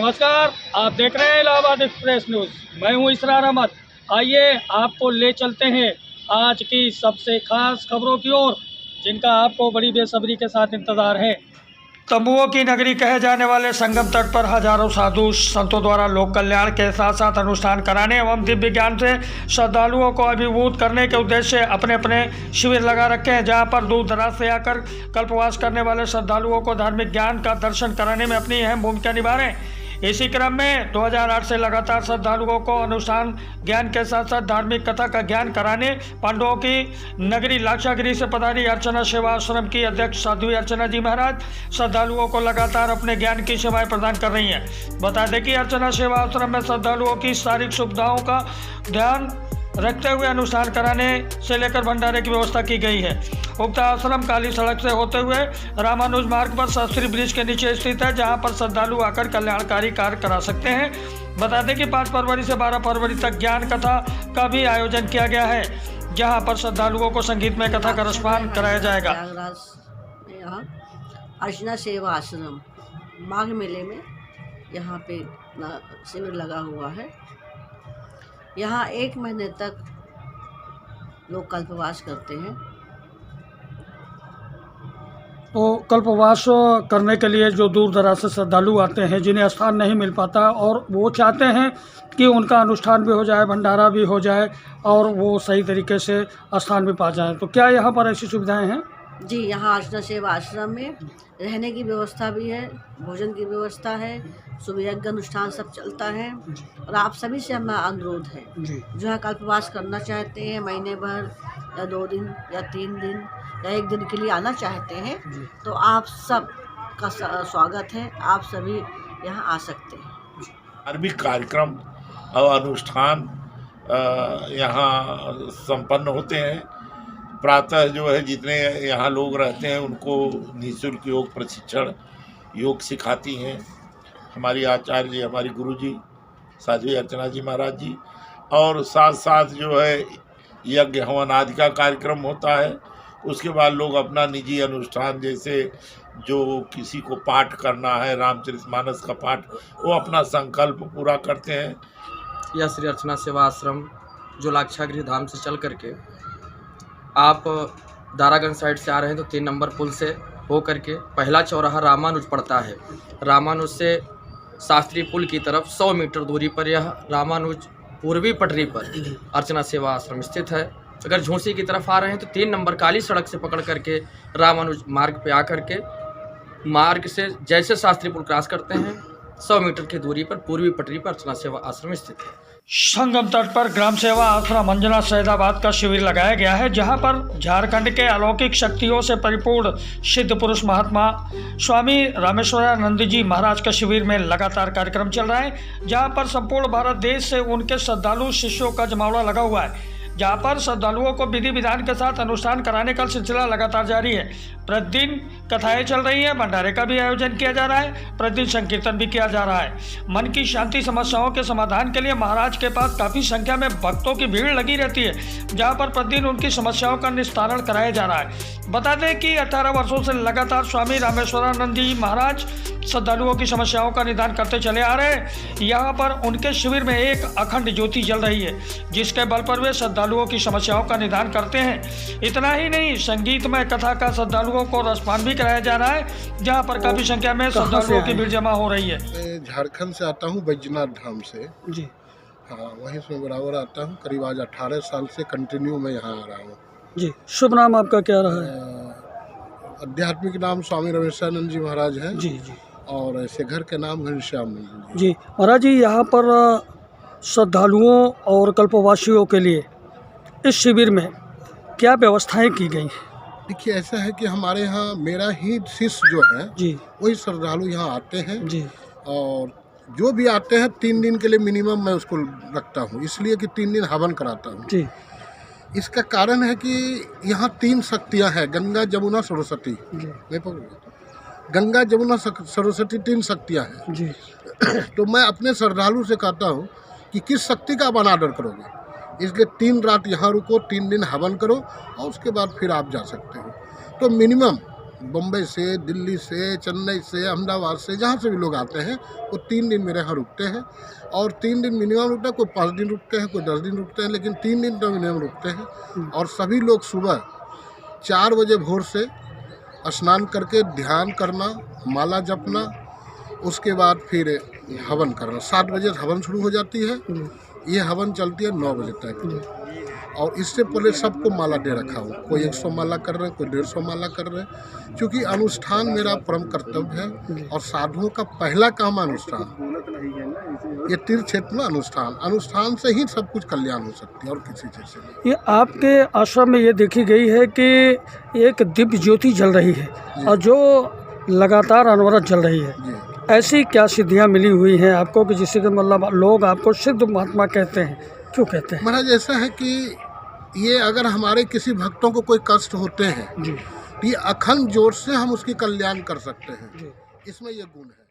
नमस्कार, आप देख रहे हैं इलाहाबाद एक्सप्रेस न्यूज़। मैं हूं इसरार अहमद। आइए आपको ले चलते हैं आज की सबसे खास खबरों की ओर, जिनका आपको बड़ी बेसब्री के साथ इंतज़ार है। तंबुओं की नगरी कहे जाने वाले संगम तट पर हजारों साधु संतों द्वारा लोक कल्याण के साथ साथ अनुष्ठान कराने एवं दिव्य ज्ञान से श्रद्धालुओं को अभिभूत करने के उद्देश्य से अपने अपने शिविर लगा रखे हैं, जहां पर दूर दराज से आकर कल्पवास करने वाले श्रद्धालुओं को धार्मिक ज्ञान का दर्शन कराने में अपनी अहम भूमिका निभा रहे हैं। इसी क्रम में 2008 से लगातार श्रद्धालुओं को अनुष्ठान ज्ञान के साथ साथ धार्मिक कथा का ज्ञान कराने पांडवों की नगरी लाक्षागिरी से पधारी अर्चना सेवा आश्रम की अध्यक्ष साध्वी अर्चना जी महाराज श्रद्धालुओं को लगातार अपने ज्ञान की सेवाएं प्रदान कर रही हैं। बता दें कि अर्चना सेवा आश्रम में श्रद्धालुओं की शारीरिक सुविधाओं का ध्यान रखते हुए अनुष्ठान कराने से लेकर भंडारे की व्यवस्था की गई है। उक्त आश्रम काली सड़क से होते हुए रामानुज मार्ग पर शास्त्री ब्रिज के नीचे स्थित है, जहां पर श्रद्धालु आकर कल्याणकारी कार्य करा सकते हैं। बता दें कि 5 फरवरी से 12 फरवरी तक ज्ञान कथा का भी आयोजन किया गया है, जहां पर श्रद्धालुओं को संगीतमय कथा का रसपान कराया जाएगा। यहाँ अर्चना सेवा आश्रम माघ मेले में यहाँ पे शिविर लगा हुआ है। यहाँ 1 महीने तक लोग कल्पवास करते हैं। तो कल्पवास करने के लिए जो दूर दराज से श्रद्धालु आते हैं, जिन्हें स्थान नहीं मिल पाता और वो चाहते हैं कि उनका अनुष्ठान भी हो जाए, भंडारा भी हो जाए और वो सही तरीके से स्थान भी पा जाए, तो क्या यहाँ पर ऐसी सुविधाएं हैं? जी, यहाँ अर्चना सेवा आश्रम में रहने की व्यवस्था भी है, भोजन की व्यवस्था है, सुबह यज्ञ अनुष्ठान सब चलता है। और आप सभी से हमारा अनुरोध है, जो है कल्पवास करना चाहते हैं, महीने भर या 2 दिन या 3 दिन या 1 दिन के लिए आना चाहते हैं, तो आप सब का स्वागत है। आप सभी यहाँ आ सकते हैं। धार्मिक कार्यक्रम और अनुष्ठान यहाँ संपन्न होते हैं। प्रातः जो है जितने यहाँ लोग रहते हैं उनको निःशुल्क योग प्रशिक्षण योग सिखाती हैं हमारी आचार्य जी, हमारी गुरु जी साध्वी अर्चना जी महाराज जी। और साथ साथ जो है यज्ञ हवन आदि का कार्यक्रम होता है। उसके बाद लोग अपना निजी अनुष्ठान, जैसे जो किसी को पाठ करना है रामचरितमानस का पाठ, वो अपना संकल्प पूरा करते हैं। यह श्री अर्चना सेवा आश्रम जो लाक्षागिरी धाम से चल करके आप दारागंज साइड से आ रहे हैं तो 3 नंबर पुल से हो करके पहला चौराहा रामानुज पड़ता है। रामानुज से शास्त्री पुल की तरफ 100 मीटर दूरी पर यह रामानुज पूर्वी पटरी पर अर्चना सेवा आश्रम स्थित है। अगर झूंसी की तरफ आ रहे हैं तो 3 नंबर काली सड़क से पकड़ करके रामानुज मार्ग पे आकर के मार्ग से जैसे शास्त्री पुल क्रॉस करते हैं 100 मीटर की दूरी पर पूर्वी पटरी पर अर्चना सेवा आश्रम स्थित है। संगम तट पर ग्राम सेवा आश्रम अंजना सैदाबाद का शिविर लगाया गया है, जहां पर झारखंड के अलौकिक शक्तियों से परिपूर्ण सिद्ध पुरुष महात्मा स्वामी रामेश्वरानंद जी महाराज का शिविर में लगातार कार्यक्रम चल रहा है, जहां पर संपूर्ण भारत देश से उनके श्रद्धालु शिष्यों का जमावड़ा लगा हुआ है, जहां पर श्रद्धालुओं को विधि विधान के साथ अनुष्ठान कराने का सिलसिला लगातार जारी है। प्रतिदिन कथाएं चल रही हैं, भंडारे का भी आयोजन किया जा रहा है, प्रतिदिन संकीर्तन भी किया जा रहा है। मन की शांति समस्याओं के समाधान के लिए महाराज के पास काफ़ी संख्या में भक्तों की भीड़ लगी रहती है, जहां पर प्रतिदिन उनकी समस्याओं का निस्तारण कराया जा रहा है। बता दें कि 18 वर्षों से लगातार स्वामी रामेश्वरानंद जी महाराज श्रद्धालुओं की समस्याओं का निदान करते चले आ रहे हैं। यहाँ पर उनके शिविर में एक अखंड ज्योति जल रही है, जिसके बल पर वे श्रद्धालुओं की समस्याओं का निदान करते हैं। इतना ही नहीं, संगीतमय कथा का श्रद्धालुओं को रसपान भी कराया जा रहा है, जहाँ पर काफी संख्या में श्रद्धालुओं की भीड़ जमा हो रही है। मैं झारखंड से आता हूँ, बैजनाथ धाम से जी। हाँ, वहीं से बराबर आता हूँ। करीब आज 18 साल से कंटिन्यू मैं यहाँ आ रहा हूँ। जी, शुभ नाम आपका क्या रहा है? आध्यात्मिक नाम स्वामी रामेश्वरानंद जी महाराज हैं। जी जी। और ऐसे घर के नाम घनश्याम जी। जी महाराज जी, यहाँ पर श्रद्धालुओं और कल्पवासियों के लिए इस शिविर में क्या व्यवस्थाएं की गई? देखिए, ऐसा है कि हमारे यहाँ मेरा ही शिष्य जो है जी, वही श्रद्धालु यहाँ आते हैं जी। और जो भी आते हैं 3 दिन के लिए मिनिमम मैं उसको रखता हूँ, इसलिए कि 3 दिन हवन कराता हूँ जी। इसका कारण है कि यहाँ 3 शक्तियाँ हैं, गंगा जमुना सरस्वती। नहीं पकड़, गंगा जमुना सरस्वती 3 शक्तियाँ हैं जी। तो मैं अपने श्रद्धालु से कहता हूँ कि किस शक्ति का आप अनादर करोगे, इसलिए 3 रात यहाँ रुको, 3 दिन हवन करो और उसके बाद फिर आप जा सकते हो। तो मिनिमम बम्बई से, दिल्ली से, चेन्नई से, अहमदाबाद से, जहाँ से भी लोग आते हैं वो 3 दिन मेरे यहाँ रुकते हैं। और 3 दिन मिनिमम रुकते हैं, कोई 5 दिन रुकते हैं, कोई 10 दिन रुकते हैं, लेकिन 3 दिन तो मिनिमम रुकते हैं। और सभी लोग सुबह 4 बजे भोर से स्नान करके ध्यान करना, माला जपना, उसके बाद फिर हवन करना। 7 बजे हवन शुरू हो जाती है, ये हवन चलती है 9 बजे तक। और इससे पहले सबको माला दे रखा हूँ, कोई 100 माला कर रहे हैं, कोई 150 माला कर रहे हैं, क्योंकि अनुष्ठान मेरा परम कर्तव्य है। और साधुओं का पहला काम अनुष्ठान, ये तीर्थ क्षेत्र में अनुष्ठान से ही सब कुछ कल्याण हो सकती है और किसी चीज़ से नहीं। ये आपके आश्रम में ये देखी गई है कि एक दिव्य ज्योति जल रही है और जो लगातार अनवरत जल रही है। जी, ऐसी क्या सिद्धियां मिली हुई हैं आपको कि जिससे कि मतलब लोग आपको सिद्ध महात्मा कहते हैं? क्यों कहते हैं? महाराज ऐसा है कि ये अगर हमारे किसी भक्तों को कोई कष्ट होते हैं, जी ये अखंड जोर से हम उसकी कल्याण कर सकते हैं, जी। इसमें ये गुण है।